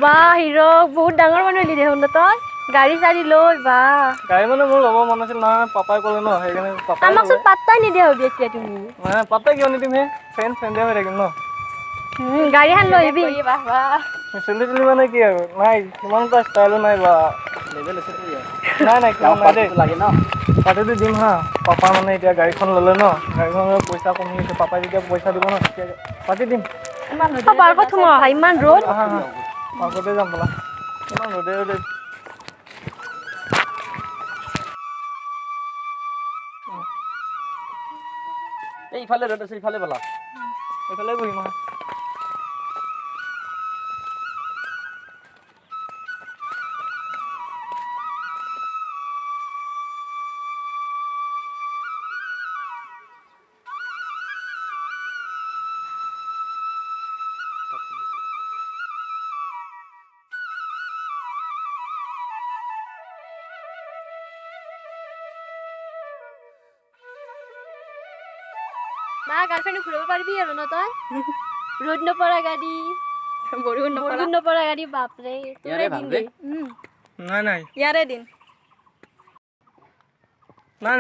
বাহ হিৰো বহুত ডাঙৰ মানুহ হলি দেখোন তই গাড়ী চাড়ী লৈ বাহ গাড়ী মানে মোৰ ল'ব মন আছিল নহয় পাপাই ক'লে ন সেইকাৰণে পাপাই আমাক চোন পাত্তাই নিদিয়া হবি এতিয়া তুমি মানে পাপাই কিয় নিদিম হে ফ্ৰেণ্ডে হৈ থাকিম ন গাড়ীখন লৈ আহিবি বাহ বাহ চেলি তেলি মানে কি আৰু নাই সিমান এটা ষ্টাইলো নাই বা লেভেল আছে নাই কিমান নাই দেই লাগে ন পাতিটো দিম হা পাপা মানে এতিয়া গাড়ীখন ল'লে ন গাড়ীখনৰ পইচা কমি গৈছে পাপাই যেতিয়া পইচা দিব ন তেতিয়া পাতি দিম পাপাৰ ক'ত সোমাও ইমান ৰ'দ আগতে যাম বোলা ইমান ৰ'দে এইফালে ৰ'দ আছে ইফালে বলা এইফালে বহিম হা মা গাৰ্লফ্ৰেণ্ড ঘূৰাব পাৰিবি আৰু ন তই ৰ'দ নপৰা গাড়ী বৰষুণ নপৰা গাড়ী বাপৰে তোৰে দিন গৈ নাই ইয়াৰে দিন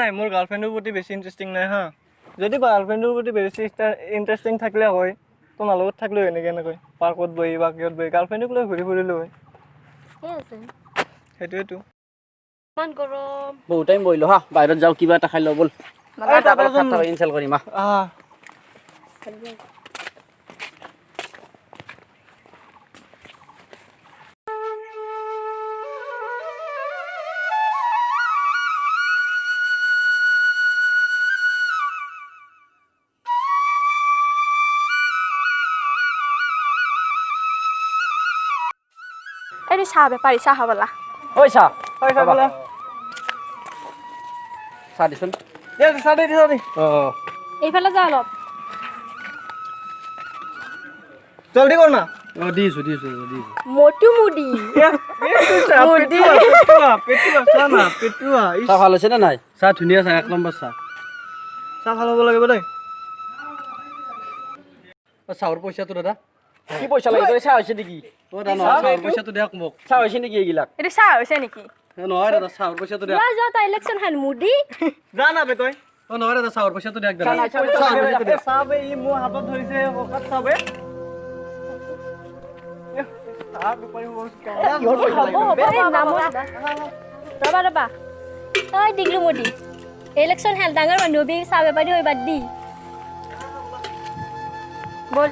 নাই মোৰ গাৰ্লফ্ৰেণ্ডৰ প্ৰতি বেছি ইণ্টাৰেষ্টিং নাই হা যদি গাৰ্লফ্ৰেণ্ডৰ প্ৰতি বেছি ইণ্টাৰেষ্টিং থাকিলে হয় তোমাৰ লগত থাকিলে হয় এনেকৈ পাৰ্কত বহি বা কিহত বহি গাৰ্লফ্ৰেণ্ডক লৈ ঘূৰি ফুৰিলোঁ হয় সেইটোৱেতো ইমান গৰম বহুত টাইম বহিলো হা বাহিৰত যাওঁ কিবা এটা খাই লওঁ ব'ল ইনচাল কৰিম এই চাহ বেপাৰী চাহ খাবলা ঐ চাহ বোলা চাহ দিচোন চাহ দি এইফালে যা অলপ জলদি কৰ না দিছো মটু মুদি চাহ ভাল হৈছে নে নাই চাহ ধুনীয়া চাহ 1 নম্বৰ চাহ ভাল হ'ব লাগিব দেই চাহৰ পইচাটো দাদা কি পইচা লাগে তই চাহ হৈছে নেকি চাহৰ পইচাটো দিয়ক মোক চাহ হৈছে নেকি এইগিলাক এইটো চাহ হৈছে নেকি নহয় দাদা চাহৰ পইচাটো দিয়ক যা তই ইলেকশ্যন হেন মুদি যা না বে তই নহয় দাদা চাহৰ পইচাটো দিয়ক দাদা চাহ বে ই মোৰ হাতত ধৰিছে অকাত চাহ বে ৰবা তই দিগলো মুদি ইলেকশ্যন হেন ডাঙৰ মানুহ হবি চাহ বেপাৰী হৈ বাদ দি বল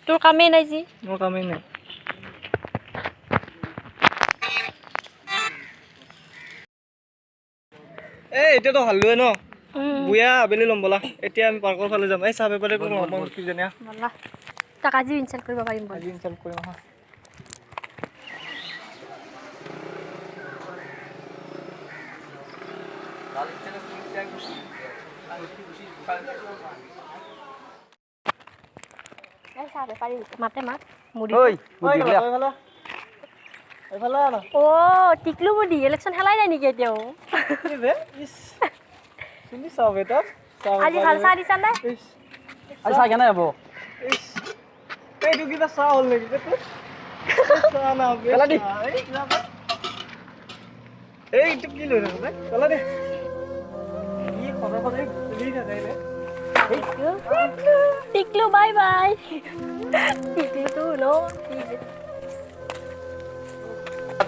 তোৰ কামেই নাই যি মোৰ কামেই নাই এতিয়াতো হালোৱে ন বুয়া আবেলি ল'ম ব'লা এতিয়া আমি পাৰ্কৰ ফালে যাম এই চাহ বেপাৰী কিজনীয়া তাক আজি ইনচাল্ট কৰিব পাৰিম আজি ইনচাল্ট কৰিম হা চাহ বেপাৰী মাতে মাত মুদি টিকলু মুদি ইলেকশ্যন খেলাই নাই নেকি এতিয়াও আজি ভাল চাহ দিছা নে আজি চাহ কেনে হ'ব এইটো কিবা চাহ হ'ল নেকি এইটো কি লৈ থাকো চলা দে টিকলু বাই বাই টিকলুটো ন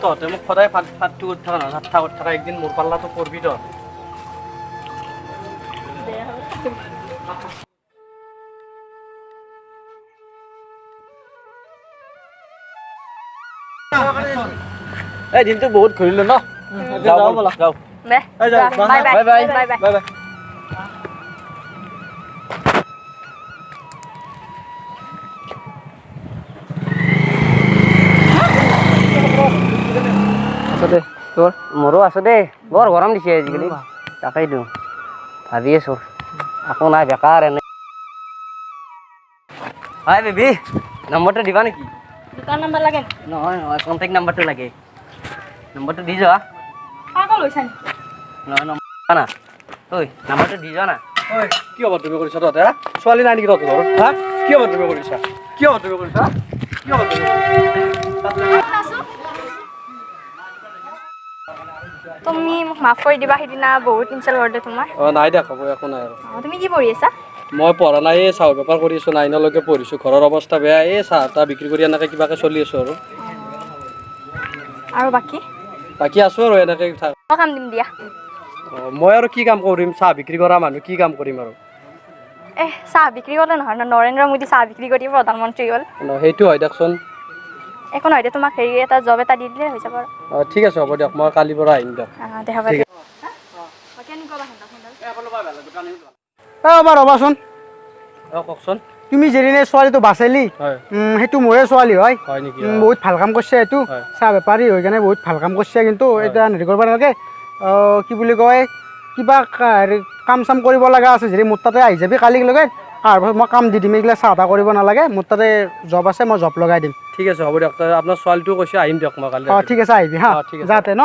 তহঁতে মোক সদায় ফাটটো কৰি থকা নহয় ঠাট্টা কৰি থকা একদিন মোৰ পাল্লাটো পৰবি তই এই দিনটো বহুত ঘূৰিলো ন যাওঁ ব'লা যাওঁ বাই বাই বাই বাই আছে দে তোৰ মোৰো আছে দে বৰ গৰম দিছে আজিকালি তাকেইতো ভাবি আছো আকৌ নাই বেকাৰ এনে হাই বেবি নম্বৰটো দিবা নেকি দোকান নাম্বাৰ লাগে নহয় নহয় কণ্টেক্ট নাম্বাৰটো লাগে নম্বৰটো দি যোৱা পাগল হৈছা নেকি নহয় নম্বৰ না ঐ নম্বৰটো দি যোৱা না ঐ কি হ'ব তুমি কৰিছা তহঁতে হা ছোৱালী নাই নেকি তহঁতৰ ঘৰত হা কি হ'ব তুমি কৰিছা কি হ'ব তুমি কৰিছা কি হ'ব তুমি তুমি মোক মাফ কৰি দিবা সিদিনা বহুত ইনচাল্ট কৰিলে তোমাৰ অঁ নাই দিয়া খবৰ একো নাই আৰু তুমি কি পঢ়ি আছা মই পঢ়া নাই এই চাহৰ বেপাৰ কৰি আছোঁ 9লৈকে পঢ়িছোঁ ঘৰৰ অৱস্থা বেয়া এই চাহ তাহ বিক্ৰী কৰি এনেকৈ কিবাকৈ চলি আছোঁ আৰু বাকী বাকী আছোঁ আৰু এনেকৈ মই কাম দিম দিয়া মই আৰু কি কাম কৰিম চাহ বিক্ৰী কৰা মানুহ কি কাম কৰিম আৰু চাহ বিক্ৰী কৰিলে নহয় নৰেন্দ্ৰ মোদী চাহ বিক্ৰী কৰি প্ৰধানমন্ত্ৰী হ'ল সেইটো হয় দিয়কচোন একো নহয় তোমাক হেৰি এটা জব এটা দি দিলে হৈ যাব আৰু ঠিক আছে হ'ব দিয়ক মই কালিৰ পৰা আহিম দিয়ক দে হ'ব ঠিক এবাৰ ৰ'বাচোন অঁ কওকচোন তুমি যেনে ছোৱালীটো বাচেলি হয় সেইটো মোৰে ছোৱালী হয় হয় নেকি বহুত ভাল কাম কৰিছে এইটো হয়। চাহ বেপাৰী হৈ কেনে বহুত ভাল কাম কৰিছে কিন্তু এতিয়া হেৰি কৰিব নালাগে কি বুলি কয় কিবা হেৰি কাম চাম কৰিব লগা আছে যদি মোৰ তাতে আহি যাবি কালিক লগে তাৰপাছত মই কাম দি দিম এইগিলা চাহ তাহ কৰিব নালাগে মোৰ তাতে জব আছে মই জব লগাই দিম ঠিক আছে হ'ব দিয়ক আপোনাৰ ছোৱালীটো কৈছে আহিম দিয়ক মই কালি অঁ ঠিক আছে আহিবি হা ঠিক আছে যাতে ন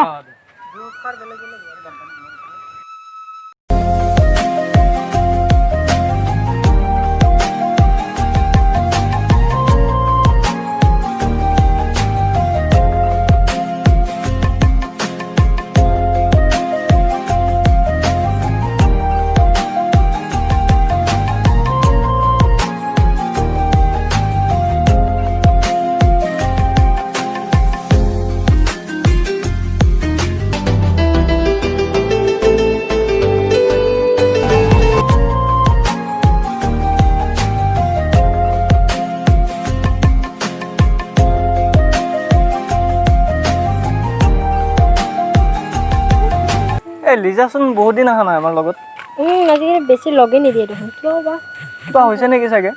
এই লিজাচোন বহুত দিন অহা নাই আমাৰ লগত আজিকালি বেছি লগে নিদিয়ে দেখোন কিয় বা কিবা হৈছে নেকি চাগে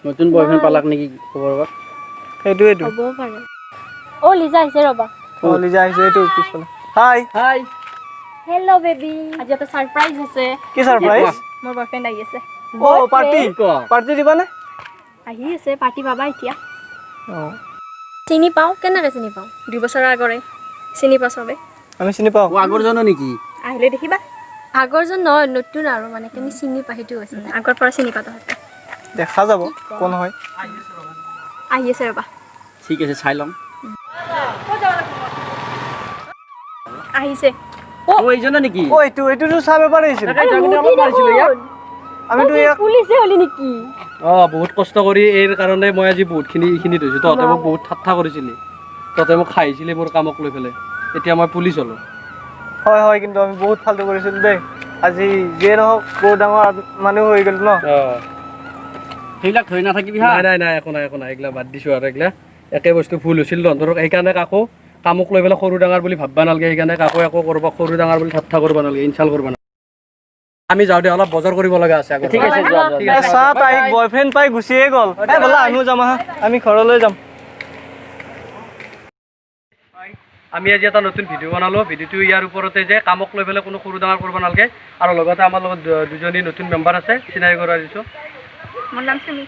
নতুন বয়ফ্ৰেণ্ড পালাক নেকি খবৰ বা সেইটোৱেইটো হ'বও পাৰে লিজা আহিছে ৰ'বা অঁ লিজা আহিছে এইটো পিছফালে হাই হাই হেল্ল' বেবী আজি এটা ছাৰপ্ৰাইজ আছে কি ছাৰপ্ৰাইজ মোৰ বয়ফ্ৰেণ্ড আহি আছে অঁ পাৰ্টি পাৰ্টি দিবানে আহি আছে পাৰ্টি পাবা এতিয়া অঁ চিনি পাওঁ কেনেকৈ চিনি পাওঁ 2 বছৰৰ আগৰে চিনি পাওঁ চবে আমি চিনি পাওঁ আগৰজনো নেকি আহিলে দেখিবা আগৰজন নহয় নতুন আৰু মানে তুমি চিনি পা সেইটো হৈছে আগৰ পৰা চিনি পা তহঁতে দেখা যাব কোন হয় আহি আছে ৰ'বা ঠিক আছে চাই ল'ম আহিছে এইজনে নেকি অঁ এইটোতো চাহ বেপাৰ আহিছিল আমিতো ইয়াক পুলিচে হ'লি নেকি অঁ বহুত কষ্ট কৰি এই কাৰণে মই আজি বহুতখিনি এইখিনি থৈছোঁ তহঁতে মোক বহুত ঠাট্টা কৰিছিলি তহঁতে মোক খাইছিলি মোৰ কামক লৈ পেলাই এতিয়া মই পুলিচ হ'লোঁ হয় হয় কিন্তু আমি বহুত ফাল্টু কৰিছিলোঁ দেই আজি যিয়ে নহওক বহুত ডাঙৰ মানুহ হৈ গ'ল ন সেইবিলাক ধৰি নাথাকিবি নাই নাই নাই একো নাই এইগিলা বাদ দিছোঁ আৰু এইগিলা একে বস্তু ভুল হৈছিল তহঁতৰ সেইকাৰণে কাকো কামক লৈ পেলাই সৰু ডাঙৰ বুলি ভাববা নালাগে সেইকাৰণে কাকো একো কৰিব সৰু ডাঙৰ বুলি ঠাট্টা কৰিব নালাগে ইনচাল্ট কৰিব নালাগে আমি যাওঁ দে অলপ বজাৰ কৰিব লগা আছে ঠিক আছে চাহ তাইক বয়ফ্ৰেণ্ড পাই গুচিয়ে গ'ল ব'লা আমিও যাম আহা আমি ঘৰলৈ যাম আমি আজি এটা নতুন ভিডিঅ' বনালোঁ ভিডিঅ'টো ইয়াৰ ওপৰতে যে কামক লৈ পেলাই কোনো সৰু ডাঙৰ কৰিব নালাগে আৰু লগতে আমাৰ লগত দুজনী নতুন মেম্বাৰ আছে চিনাকি কৰাই দিছোঁ মোৰ নাম চিমি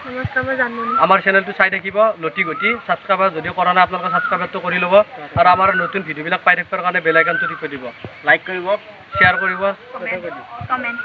নমস্কাৰ মই জানমণি আমাৰ চেনেলটো চাই থাকিব লটি গতি ছাবস্ক্ৰাইবাৰ যদিও কৰা নাই আপোনালোকে ছাবস্ক্ৰাইবাৰটো কৰি ল'ব আৰু আমাৰ নতুন ভিডিঅ'বিলাক পাই থাকিবৰ কাৰণে বেল আইকনটো টিপি দিব লাইক কৰিব শ্বেয়াৰ কৰিব কমেণ্ট